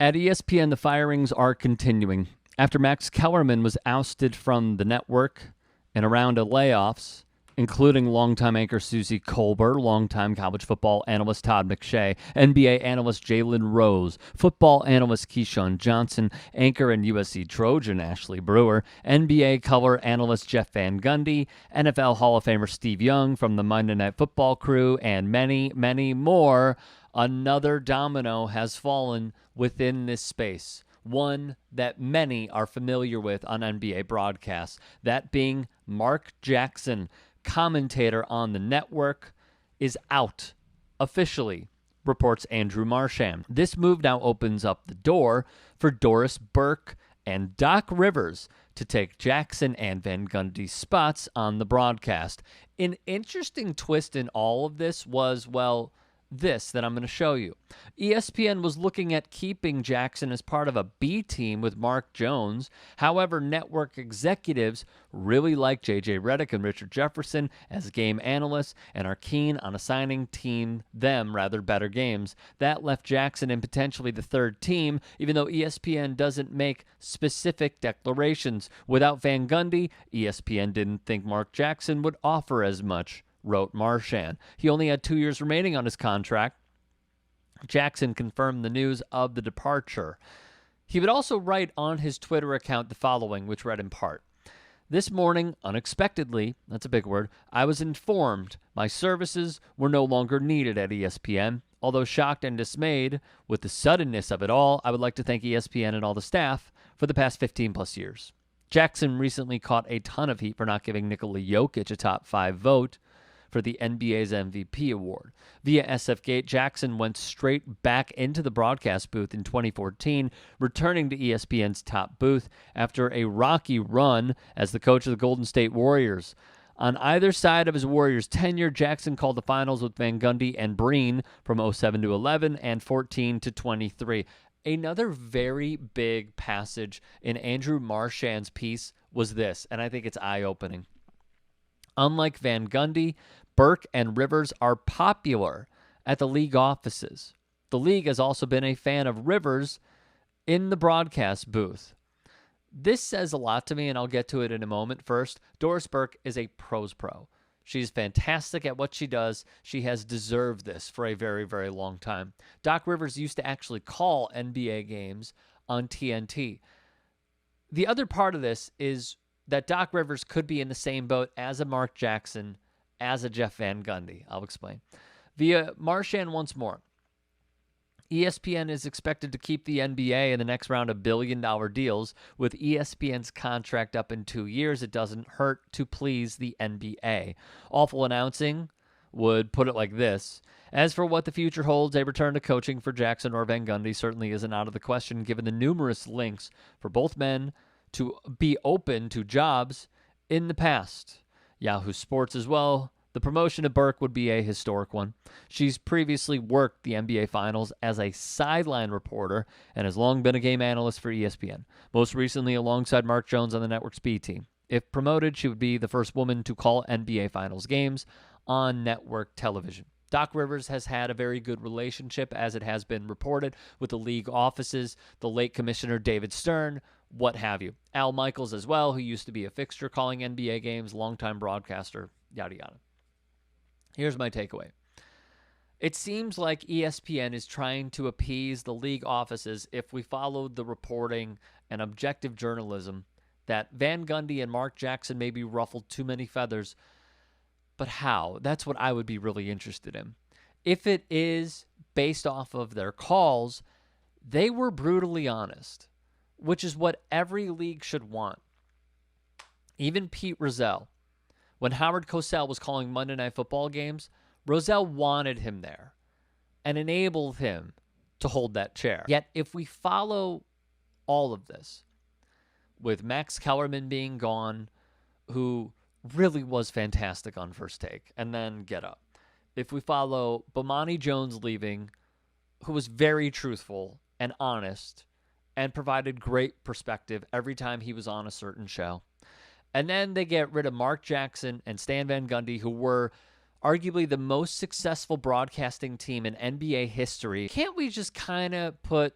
At ESPN, the firings are continuing. After Max Kellerman was ousted from the network and a round of layoffs, including longtime anchor Susie Colbert, longtime college football analyst Todd McShay, NBA analyst Jalen Rose, football analyst Keyshawn Johnson, anchor and USC Trojan Ashley Brewer, NBA color analyst Jeff Van Gundy, NFL Hall of Famer Steve Young from the Monday Night Football crew, and many, many more, another domino has fallen within this space. One that many are familiar with on NBA broadcasts, that being Mark Jackson, commentator on the network, is out officially, reports Andrew Marchand. This move now opens up the door for Doris Burke and Doc Rivers to take Jackson and Van Gundy's spots on the broadcast. An interesting twist in all of this was, well, this that I'm going to show you. ESPN was looking at keeping Jackson as part of a B team with Mark Jones. However, network executives really like J.J. Redick and Richard Jefferson as game analysts and are keen on assigning them better games. That left Jackson in potentially the third team, even though ESPN doesn't make specific declarations. Without Van Gundy, ESPN didn't think Mark Jackson would offer as much, wrote Marchand. He only had 2 years remaining on his contract. Jackson confirmed the news of the departure. He would also write on his Twitter account the following, which read in part, "This morning, unexpectedly," that's a big word, "I was informed my services were no longer needed at ESPN. Although shocked and dismayed with the suddenness of it all, I would like to thank ESPN and all the staff for the past 15 plus years." Jackson recently caught a ton of heat for not giving Nikola Jokic a top 5 vote for the NBA's MVP award. Via SFGate, Jackson went straight back into the broadcast booth in 2014, returning to ESPN's top booth after a rocky run as the coach of the Golden State Warriors. On either side of his Warriors tenure, Jackson called the finals with Van Gundy and Breen from 07 to 11 and 14 to 23. Another very big passage in Andrew Marchand's piece was this, and I think it's eye-opening. Unlike Van Gundy, Burke and Rivers are popular at the league offices. The league has also been a fan of Rivers in the broadcast booth. This says a lot to me, and I'll get to it in a moment. First, Doris Burke is a pros pro. She's fantastic at what she does. She has deserved this for a very, very long time. Doc Rivers used to actually call NBA games on TNT. The other part of this is that Doc Rivers could be in the same boat as a Mark Jackson, as a Jeff Van Gundy. I'll explain. Via Marchand once more. ESPN is expected to keep the NBA in the next round of billion-dollar deals. With ESPN's contract up in 2 years, it doesn't hurt to please the NBA. Awful announcing would put it like this. As for what the future holds, a return to coaching for Jackson or Van Gundy certainly isn't out of the question, given the numerous links for both men to be open to jobs in the past. Yahoo Sports as well. The promotion of Burke would be a historic one. She's previously worked the NBA Finals as a sideline reporter and has long been a game analyst for ESPN, most recently alongside Mark Jones on the network's B team. If promoted, she would be the first woman to call NBA Finals games on network television. Doc Rivers has had a very good relationship, as it has been reported, with the league offices, the late Commissioner David Stern, what have you. Al Michaels as well, who used to be a fixture calling NBA games, longtime broadcaster, yada yada. Here's my takeaway. It seems like ESPN is trying to appease the league offices if we followed the reporting and objective journalism that Van Gundy and Mark Jackson maybe ruffled too many feathers. But how? That's what I would be really interested in. If it is based off of their calls, they were brutally honest, which is what every league should want. Even Pete Rozelle. When Howard Cosell was calling Monday Night Football games, Rozelle wanted him there and enabled him to hold that chair. Yet, if we follow all of this, with Max Kellerman being gone, who really was fantastic on First Take, and then Get Up. If we follow Bomani Jones leaving, who was very truthful and honest and provided great perspective every time he was on a certain show. And then they get rid of Mark Jackson and Stan Van Gundy, who were arguably the most successful broadcasting team in NBA history. Can't we just kind of put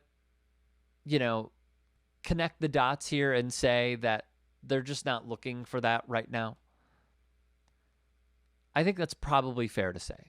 connect the dots here and say that they're just not looking for that right now? I think that's probably fair to say.